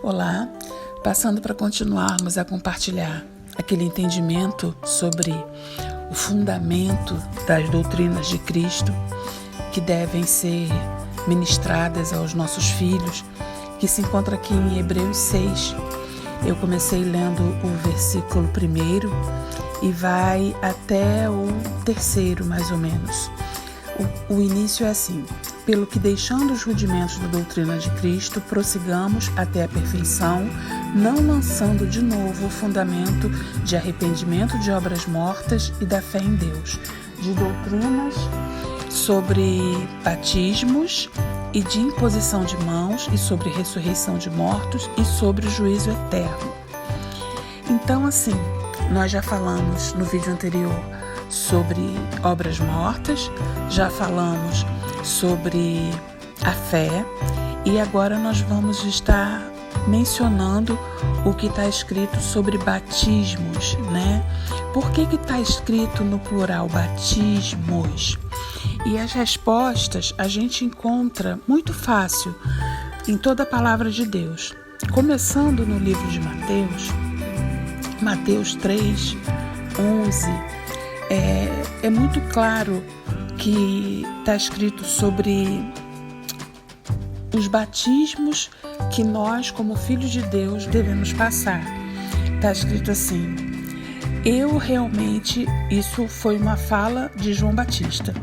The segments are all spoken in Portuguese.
Olá, passando para continuarmos a compartilhar aquele entendimento sobre o fundamento das doutrinas de Cristo que devem ser ministradas aos nossos filhos, que se encontra aqui em Hebreus 6. Eu comecei lendo o versículo 1 e vai até o 3, mais ou menos. O início é assim: pelo que, deixando os rudimentos da doutrina de Cristo, prossigamos até a perfeição, não lançando de novo o fundamento de arrependimento de obras mortas e da fé em Deus, de doutrinas sobre batismos e de imposição de mãos, e sobre ressurreição de mortos e sobre o juízo eterno. Então, assim, nós já falamos no vídeo anterior sobre obras mortas, já falamos sobre a fé, e agora nós vamos estar mencionando o que está escrito sobre batismos, né? Por que está escrito no plural batismos? E as respostas a gente encontra muito fácil em toda a palavra de Deus. Começando no livro de Mateus 3, 11, é muito claro que está escrito sobre os batismos que nós, como filhos de Deus, devemos passar. Está escrito assim: isso foi uma fala de João Batista,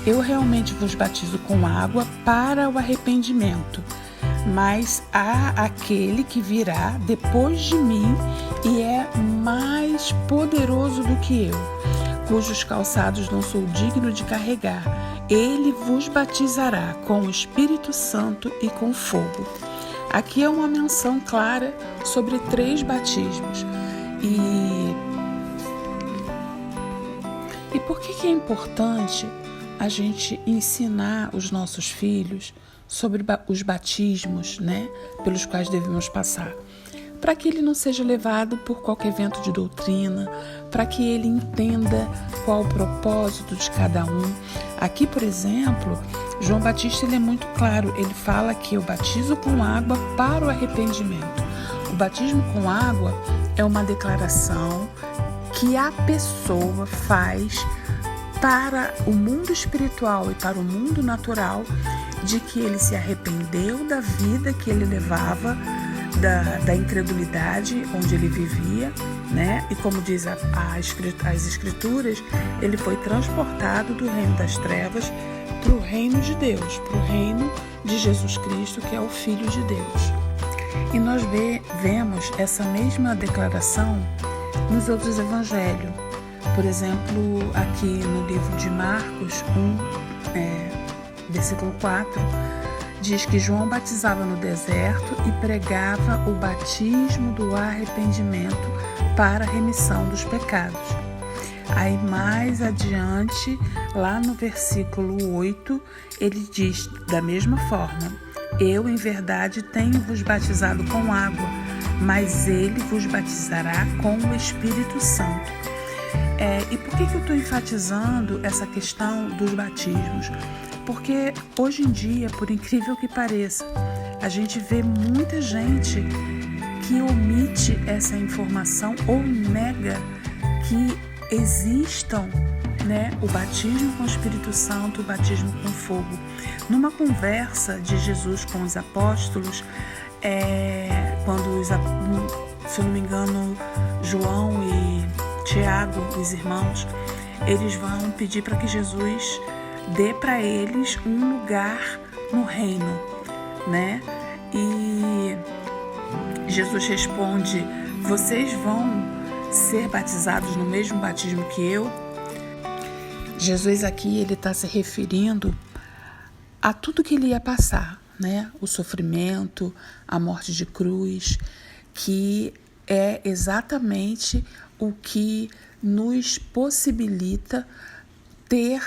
eu realmente vos batizo com água para o arrependimento, mas há aquele que virá depois de mim e é mais poderoso do que eu, cujos calçados não sou digno de carregar. Ele vos batizará com o Espírito Santo e com fogo. Aqui é uma menção clara sobre 3 batismos. E por que é importante a gente ensinar os nossos filhos sobre os batismos, né, pelos quais devemos passar? Para que ele não seja levado por qualquer vento de doutrina, para que ele entenda qual o propósito de cada um. Aqui, por exemplo, João Batista ele é muito claro, ele fala que eu batizo com água para o arrependimento. O batismo com água é uma declaração que a pessoa faz para o mundo espiritual e para o mundo natural de que ele se arrependeu da vida que ele levava, da incredulidade onde ele vivia, né? E como diz as escrituras, ele foi transportado do reino das trevas para o reino de Deus, para o reino de Jesus Cristo, que é o Filho de Deus. E nós vemos essa mesma declaração nos outros evangelhos. Por exemplo, aqui no livro de Marcos 1, versículo 4, diz que João batizava no deserto e pregava o batismo do arrependimento para a remissão dos pecados. Aí mais adiante, lá no versículo 8, ele diz da mesma forma: eu em verdade tenho vos batizado com água, mas ele vos batizará com o Espírito Santo. E por que eu estou enfatizando essa questão dos batismos? Porque hoje em dia, por incrível que pareça, a gente vê muita gente que omite essa informação ou nega que existam, né, o batismo com o Espírito Santo, o batismo com fogo. Numa conversa de Jesus com os apóstolos, quando, se eu não me engano, João e Tiago, os irmãos, eles vão pedir para que Jesus dê para eles um lugar no reino, né? E Jesus responde: vocês vão ser batizados no mesmo batismo que eu? Jesus aqui ele está se referindo a tudo que ele ia passar, né? O sofrimento, a morte de cruz, que é exatamente o que nos possibilita ter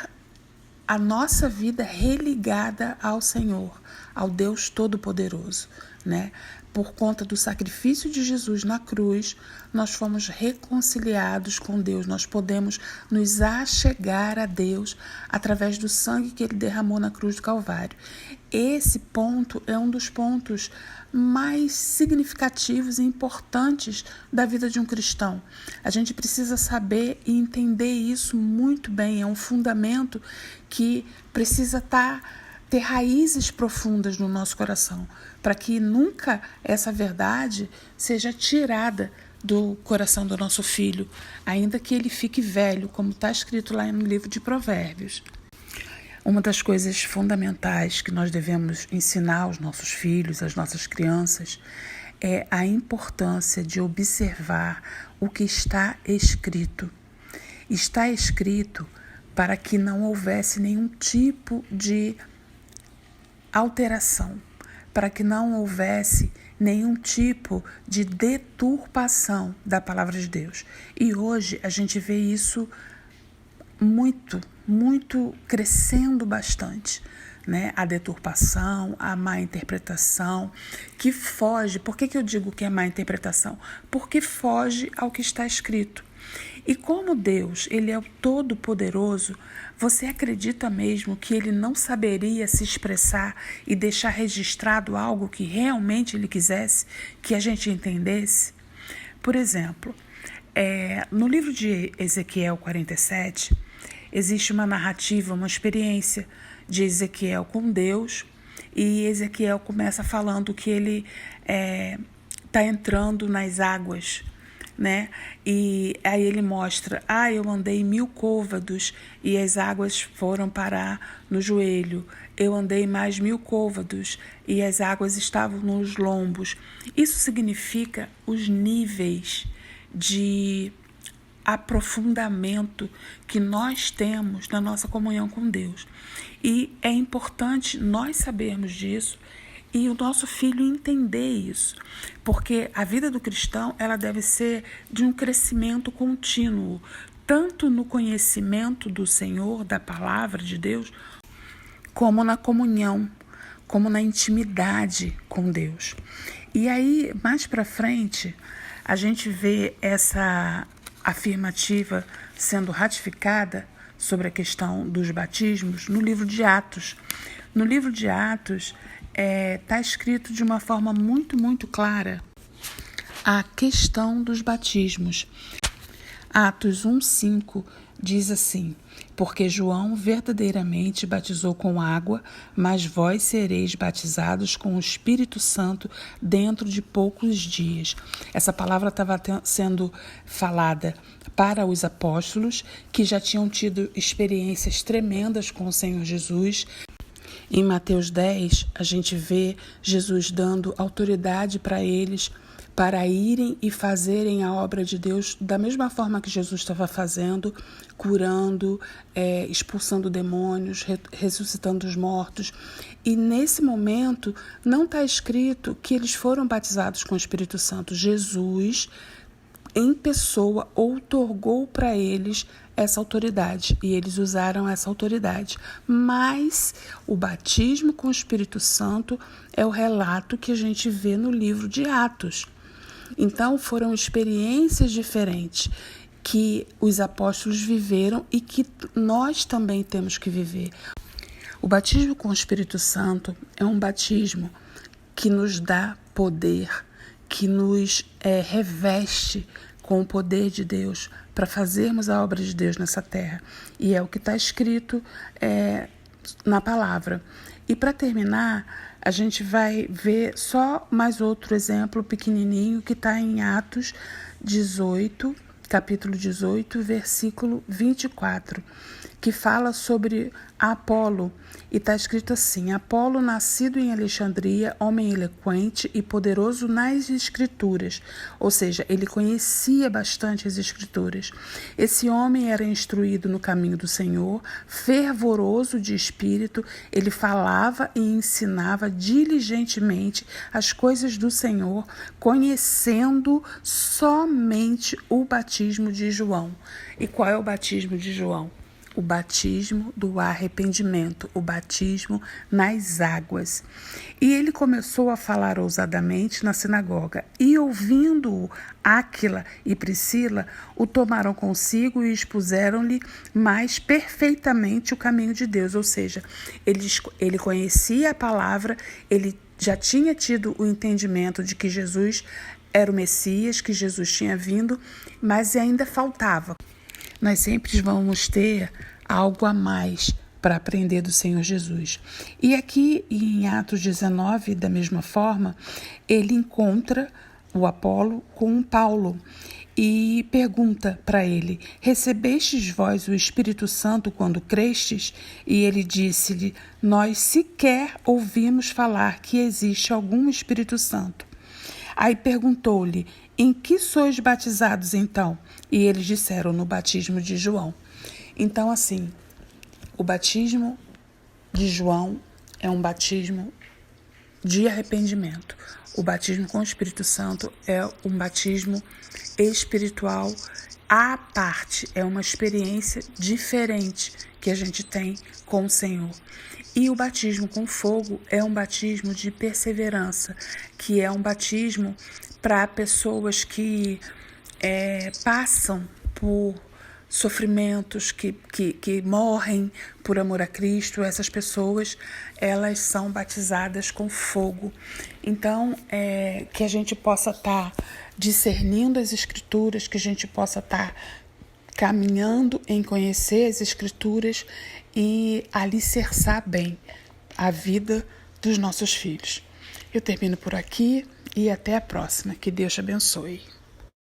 a nossa vida religada ao Senhor, ao Deus Todo-Poderoso, né? Por conta do sacrifício de Jesus na cruz, nós fomos reconciliados com Deus. Nós podemos nos achegar a Deus através do sangue que Ele derramou na cruz do Calvário. Esse ponto é um dos pontos mais significativos e importantes da vida de um cristão. A gente precisa saber e entender isso muito bem. É um fundamento que precisa ter raízes profundas no nosso coração, para que nunca essa verdade seja tirada do coração do nosso filho, ainda que ele fique velho, como está escrito lá no livro de Provérbios. Uma das coisas fundamentais que nós devemos ensinar aos nossos filhos, às nossas crianças, é a importância de observar o que está escrito. Está escrito para que não houvesse nenhum tipo de alteração, para que não houvesse nenhum tipo de deturpação da palavra de Deus. E hoje a gente vê isso muito crescendo bastante, né? A deturpação, a má interpretação, que foge. Por que eu digo que é má interpretação? Porque foge ao que está escrito. E como Deus, Ele é o Todo-Poderoso, você acredita mesmo que Ele não saberia se expressar e deixar registrado algo que realmente Ele quisesse que a gente entendesse? Por exemplo, no livro de Ezequiel 47, existe uma narrativa, uma experiência de Ezequiel com Deus, e Ezequiel começa falando que ele está entrando nas águas, né? E aí ele mostra, eu andei 1000 côvados e as águas foram parar no joelho. Eu andei mais 1000 côvados e as águas estavam nos lombos. Isso significa os níveis de aprofundamento que nós temos na nossa comunhão com Deus. E é importante nós sabermos disso e o nosso filho entender isso, porque a vida do cristão ela deve ser de um crescimento contínuo, tanto no conhecimento do Senhor, da palavra de Deus, como na comunhão, como na intimidade com Deus. E aí, mais para frente, a gente vê essa afirmativa sendo ratificada sobre a questão dos batismos no livro de Atos. No livro de Atos, está escrito de uma forma muito clara a questão dos batismos. Atos 1:5 diz assim: porque João verdadeiramente batizou com água, mas vós sereis batizados com o Espírito Santo dentro de poucos dias. Essa palavra estava sendo falada para os apóstolos que já tinham tido experiências tremendas com o Senhor Jesus. Em Mateus 10, a gente vê Jesus dando autoridade para eles para irem e fazerem a obra de Deus da mesma forma que Jesus estava fazendo, curando, expulsando demônios, ressuscitando os mortos. E nesse momento não está escrito que eles foram batizados com o Espírito Santo. Jesus, em pessoa, outorgou para eles essa autoridade e eles usaram essa autoridade. Mas o batismo com o Espírito Santo é o relato que a gente vê no livro de Atos. Então foram experiências diferentes que os apóstolos viveram e que nós também temos que viver. O batismo com o Espírito Santo é um batismo que nos dá poder, que nos reveste com o poder de Deus para fazermos a obra de Deus nessa terra. E é o que está escrito na palavra. E para terminar, a gente vai ver só mais outro exemplo pequenininho que está em Atos 18, capítulo 18, versículo 24, que fala sobre Apolo. E está escrito assim: Apolo, nascido em Alexandria, homem eloquente e poderoso nas escrituras. Ou seja, ele conhecia bastante as escrituras. Esse homem era instruído no caminho do Senhor, fervoroso de espírito, ele falava e ensinava diligentemente as coisas do Senhor, conhecendo somente o batismo de João. E qual é o batismo de João? o batismo do arrependimento, o batismo nas águas. E ele começou a falar ousadamente na sinagoga, e ouvindo-o, Áquila e Priscila o tomaram consigo e expuseram-lhe mais perfeitamente o caminho de Deus, ou seja, ele conhecia a palavra, ele já tinha tido o entendimento de que Jesus era o Messias, que Jesus tinha vindo, mas ainda faltava. Nós sempre vamos ter algo a mais para aprender do Senhor Jesus. E aqui em Atos 19, da mesma forma, ele encontra o Apolo com Paulo e pergunta para ele: recebestes vós o Espírito Santo quando crestes? E ele disse-lhe: nós sequer ouvimos falar que existe algum Espírito Santo. Aí perguntou-lhe: em que sois batizados então? E eles disseram: no batismo de João. Então, assim, o batismo de João é um batismo de arrependimento. O batismo com o Espírito Santo é um batismo espiritual à parte, é uma experiência diferente que a gente tem com o Senhor. E o batismo com fogo é um batismo de perseverança, que é um batismo para pessoas que passam por sofrimentos, que morrem por amor a Cristo. Essas pessoas, elas são batizadas com fogo. Então, que a gente possa estar discernindo as Escrituras, que a gente possa estar caminhando em conhecer as Escrituras e alicerçar bem a vida dos nossos filhos. Eu termino por aqui e até a próxima. Que Deus te abençoe.